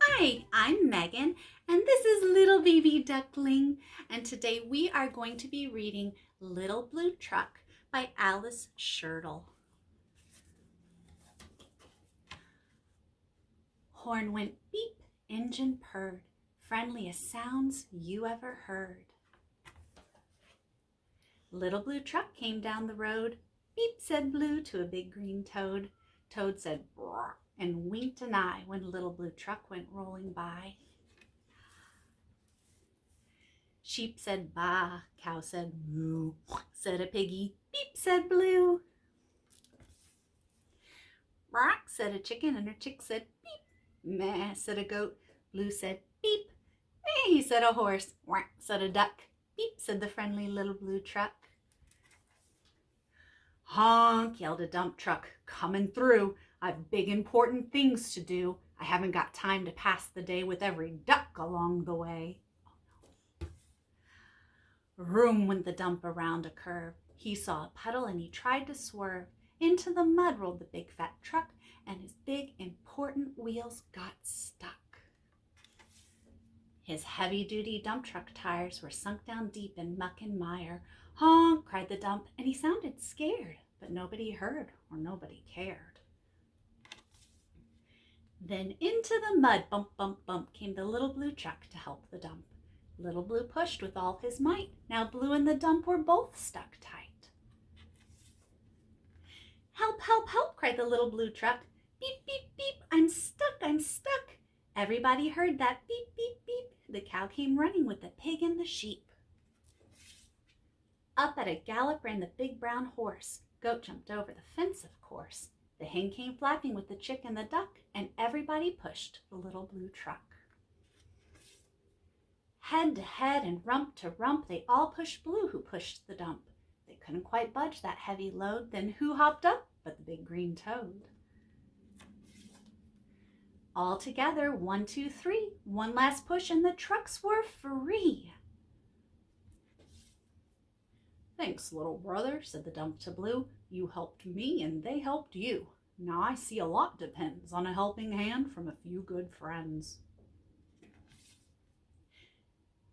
Hi, I'm Megan, and this is Little Baby Duckling, and today we are going to be reading Little Blue Truck by Alice Schertle. Horn went beep, engine purred, friendliest sounds you ever heard. Little Blue Truck came down the road, beep said Blue to a big green toad. Toad said brrr and winked an eye when Little Blue Truck went rolling by. Sheep said baa, cow said moo, said a piggy, beep said Blue. Rock said a chicken and her chick said beep, meh said a goat, Blue said beep, meh said a horse, whack said a duck, beep said the friendly Little Blue Truck. Honk, yelled a dump truck, coming through. I've big important things to do. I haven't got time to pass the day with every duck along the way. Vroom went the dump around a curve. He saw a puddle and he tried to swerve. Into the mud rolled the big fat truck, and his big important wheels got stuck. His heavy-duty dump truck tires were sunk down deep in muck and mire. Honk, cried the dump, and he sounded scared, but nobody heard or nobody cared. Then into the mud, bump, bump, bump, came the Little Blue Truck to help the dump. Little Blue pushed with all his might. Now Blue and the dump were both stuck tight. Help, help, help, cried the Little Blue Truck. Beep, beep, beep, I'm stuck, I'm stuck. Everybody heard that beep, beep, beep. The cow came running with the pig and the sheep. Up at a gallop ran the big brown horse. Goat jumped over the fence, of course. The hen came flapping with the chick and the duck, and everybody pushed the Little Blue Truck. Head to head and rump to rump, they all pushed Blue, who pushed the dump. They couldn't quite budge that heavy load, then who hopped up but the big green toad? All together, 1, 2, 3, one last push, and the trucks were free. Thanks, little brother, said the dump to Blue. You helped me and they helped you. Now I see a lot depends on a helping hand from a few good friends.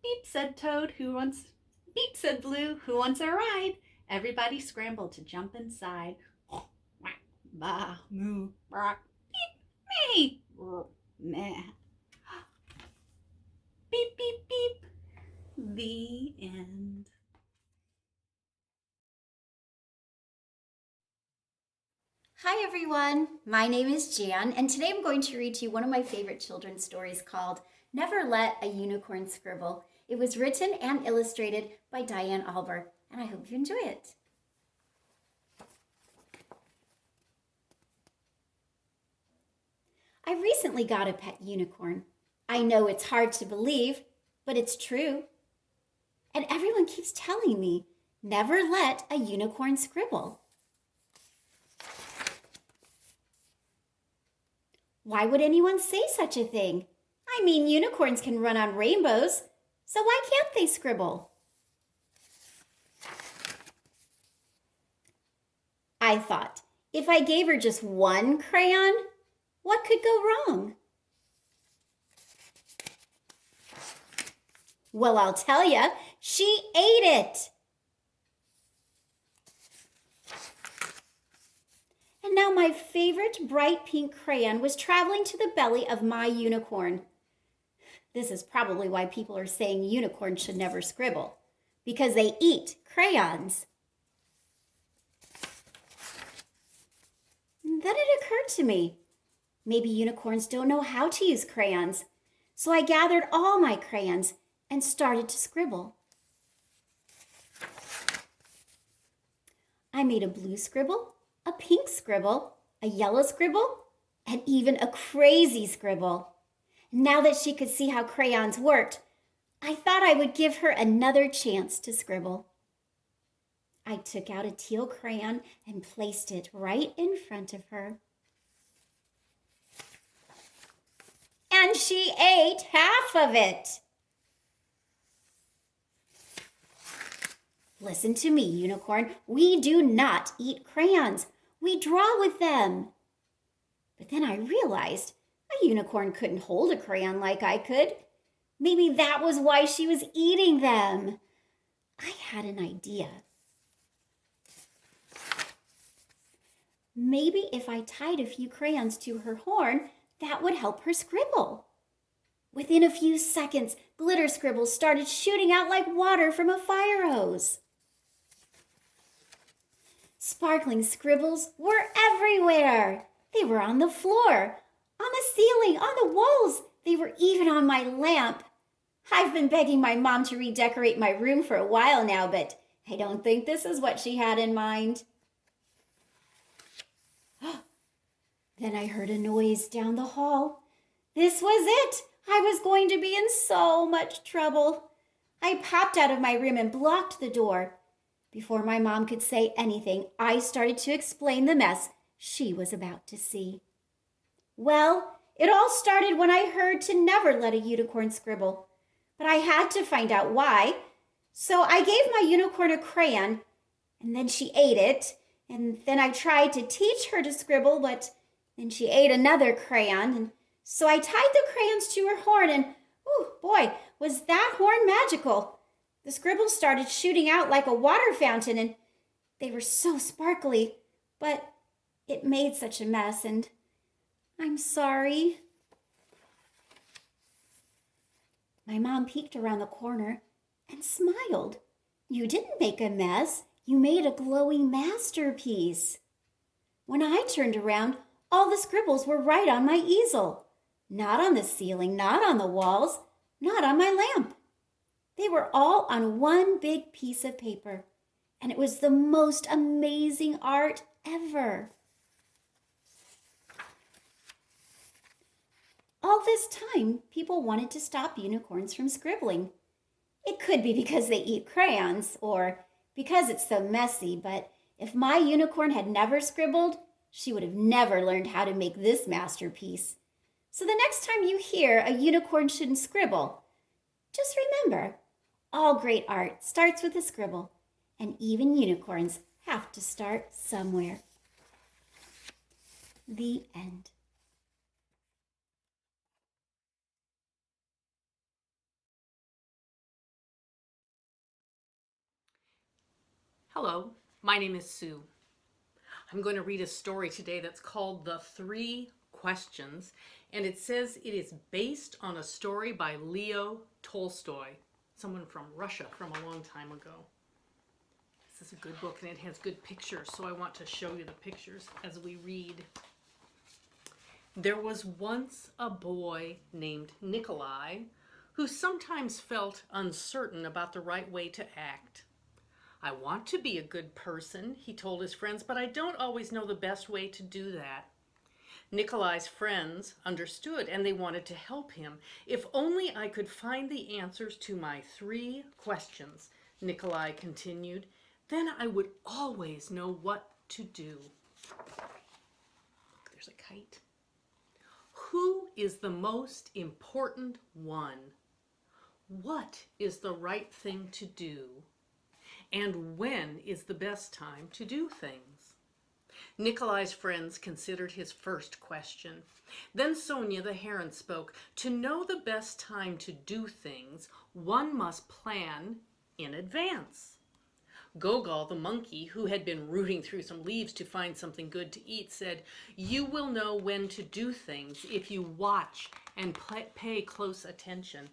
Beep, said Toad, beep, said Blue, who wants a ride? Everybody scrambled to jump inside. Whack, bah, moo, rock, beep, me, meh. Beep, beep, beep. The end. Hi everyone, my name is Jan, and today I'm going to read to you one of my favorite children's stories called Never Let a Unicorn Scribble. It was written and illustrated by Diane Alber, and I hope you enjoy it. I recently got a pet unicorn. I know it's hard to believe, but it's true. And everyone keeps telling me, never let a unicorn scribble. Why would anyone say such a thing? I mean, unicorns can run on rainbows, so why can't they scribble? I thought, if I gave her just one crayon, what could go wrong? Well, I'll tell ya, she ate it. And now my favorite bright pink crayon was traveling to the belly of my unicorn. This is probably why people are saying unicorns should never scribble, because they eat crayons. Then it occurred to me, maybe unicorns don't know how to use crayons. So I gathered all my crayons and started to scribble. I made a blue scribble, a pink scribble, a yellow scribble, and even a crazy scribble. Now that she could see how crayons worked, I thought I would give her another chance to scribble. I took out a teal crayon and placed it right in front of her. And she ate half of it. Listen to me, Unicorn. We do not eat crayons. We draw with them. But then I realized a unicorn couldn't hold a crayon like I could. Maybe that was why she was eating them. I had an idea. Maybe if I tied a few crayons to her horn, that would help her scribble. Within a few seconds, glitter scribbles started shooting out like water from a fire hose. Sparkling scribbles were everywhere. They were on the floor, on the ceiling, on the walls. They were even on my lamp. I've been begging my mom to redecorate my room for a while now, but I don't think this is what she had in mind. Then I heard a noise down the hall. This was it. I was going to be in so much trouble. I popped out of my room and blocked the door. Before my mom could say anything, I started to explain the mess she was about to see. Well, it all started when I heard to never let a unicorn scribble. But I had to find out why. So I gave my unicorn a crayon, and then she ate it. And then I tried to teach her to scribble, but then she ate another crayon. And so I tied the crayons to her horn, and oh boy, was that horn magical. The scribbles started shooting out like a water fountain, and they were so sparkly, but it made such a mess, and I'm sorry. My mom peeked around the corner and smiled. You didn't make a mess. You made a glowing masterpiece. When I turned around, all the scribbles were right on my easel. Not on the ceiling, not on the walls, not on my lamp. They were all on one big piece of paper, and it was the most amazing art ever. All this time, people wanted to stop unicorns from scribbling. It could be because they eat crayons or because it's so messy, but if my unicorn had never scribbled, she would have never learned how to make this masterpiece. So the next time you hear a unicorn shouldn't scribble, just remember, all great art starts with a scribble, and even unicorns have to start somewhere. The end. Hello, my name is Sue. I'm going to read a story today that's called The 3 Questions, and it says it is based on a story by Leo Tolstoy, someone from Russia from a long time ago. This is a good book and it has good pictures, so I want to show you the pictures as we read. There was once a boy named Nikolai who sometimes felt uncertain about the right way to act. I want to be a good person, he told his friends, but I don't always know the best way to do that. Nikolai's friends understood and they wanted to help him. If only I could find the answers to my 3 questions, Nikolai continued, then I would always know what to do. Look, there's a kite. Who is the most important one? What is the right thing to do? And when is the best time to do things? Nikolai's friends considered his first question. Then Sonia the heron spoke. To know the best time to do things, one must plan in advance. Gogol the monkey, who had been rooting through some leaves to find something good to eat, said, "You will know when to do things if you watch and pay close attention."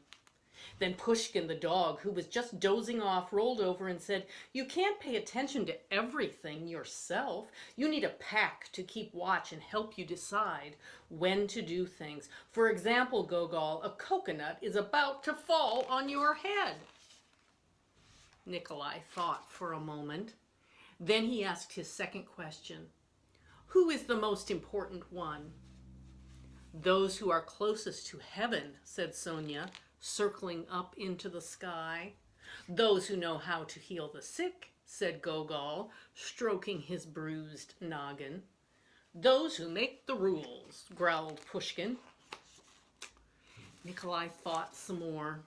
Then Pushkin the dog, who was just dozing off, rolled over and said, "You can't pay attention to everything yourself. You need a pack to keep watch and help you decide when to do things. For example, Gogol, a coconut is about to fall on your head." Nikolai thought for a moment. Then he asked his second question. Who is the most important one? Those who are closest to heaven, said Sonia, circling up into the sky. Those who know how to heal the sick said Gogol, stroking his bruised noggin. Those who make the rules, growled Pushkin. Nikolai thought some more.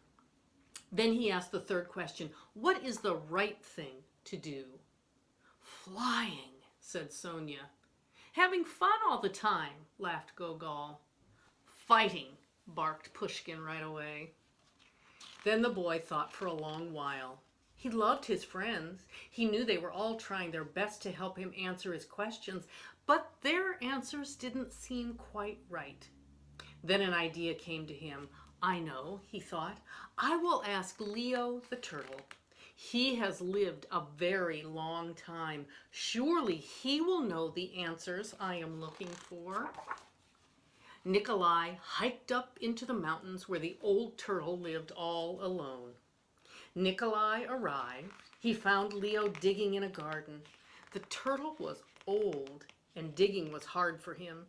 Then he asked the third question, what is the right thing to do? Flying, said Sonia. Having fun all the time, laughed Gogol. Fighting, barked Pushkin right away. Then the boy thought for a long while. He loved his friends. He knew they were all trying their best to help him answer his questions, but their answers didn't seem quite right. Then an idea came to him. I know, he thought. I will ask Leo the turtle. He has lived a very long time. Surely he will know the answers I am looking for. Nikolai hiked up into the mountains where the old turtle lived all alone. Nikolai arrived. He found Leo digging in a garden. The turtle was old and digging was hard for him.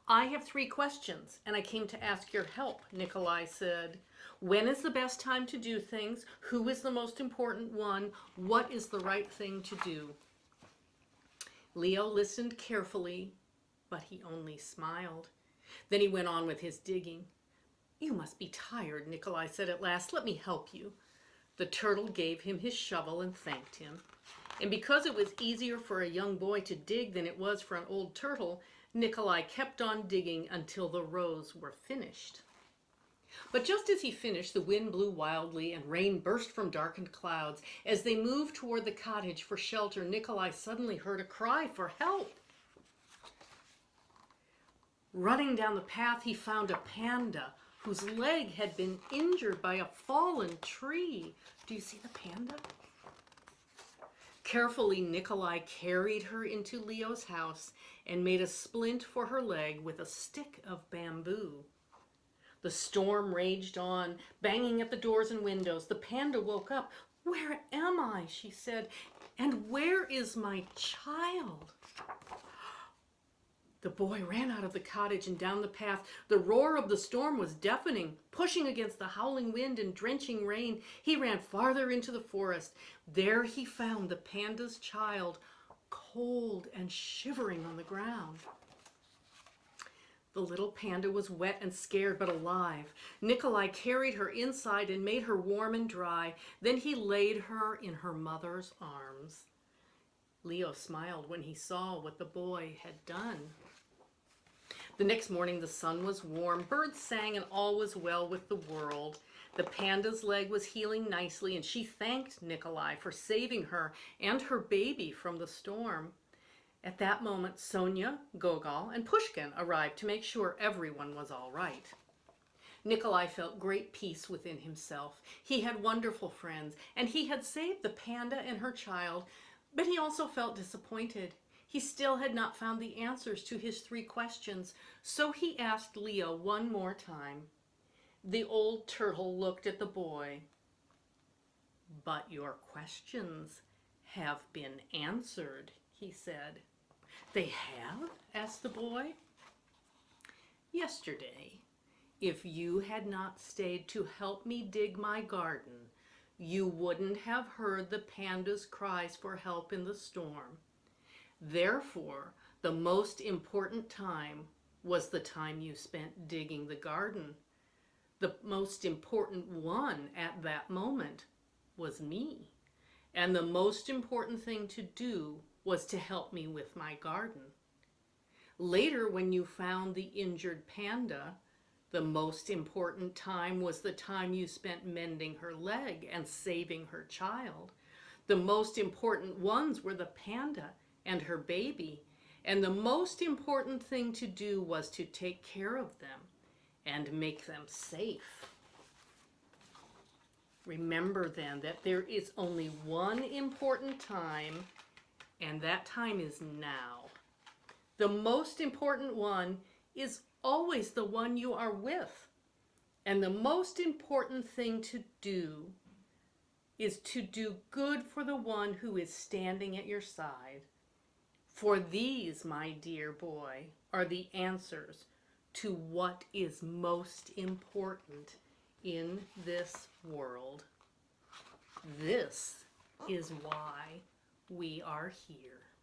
I have 3 questions and I came to ask your help, Nikolai said. When is the best time to do things? Who is the most important one? What is the right thing to do? Leo listened carefully, but he only smiled. Then he went on with his digging. You must be tired, Nikolai said at last. Let me help you. The turtle gave him his shovel and thanked him. And because it was easier for a young boy to dig than it was for an old turtle, Nikolai kept on digging until the rows were finished. But just as he finished, the wind blew wildly and rain burst from darkened clouds. As they moved toward the cottage for shelter, Nikolai suddenly heard a cry for help. Running down the path, he found a panda whose leg had been injured by a fallen tree. Do you see the panda? Carefully, Nikolai carried her into Leo's house and made a splint for her leg with a stick of bamboo. The storm raged on, banging at the doors and windows. The panda woke up. Where am I? She said. And where is my child? The boy ran out of the cottage and down the path. The roar of the storm was deafening. Pushing against the howling wind and drenching rain, he ran farther into the forest. There he found the panda's child, cold and shivering on the ground. The little panda was wet and scared but alive. Nikolai carried her inside and made her warm and dry. Then he laid her in her mother's arms. Leo smiled when he saw what the boy had done. The next morning the sun was warm, birds sang, and all was well with the world. The panda's leg was healing nicely, and she thanked Nikolai for saving her and her baby from the storm. At that moment, Sonia, Gogol, and Pushkin arrived to make sure everyone was all right. Nikolai felt great peace within himself. He had wonderful friends, and he had saved the panda and her child, but he also felt disappointed. He still had not found the answers to his 3 questions, so he asked Leo one more time. The old turtle looked at the boy. But your questions have been answered, he said. They have? Asked the boy. Yesterday, if you had not stayed to help me dig my garden, you wouldn't have heard the panda's cries for help in the storm. Therefore, the most important time was the time you spent digging the garden. The most important one at that moment was me. And the most important thing to do was to help me with my garden. Later, when you found the injured panda, the most important time was the time you spent mending her leg and saving her child. The most important ones were the panda and her baby, and the most important thing to do was to take care of them and make them safe. Remember then that there is only one important time, and that time is now. The most important one is always the one you are with, and the most important thing to do is to do good for the one who is standing at your side. For these, my dear boy, are the answers to what is most important in this world. This is why we are here.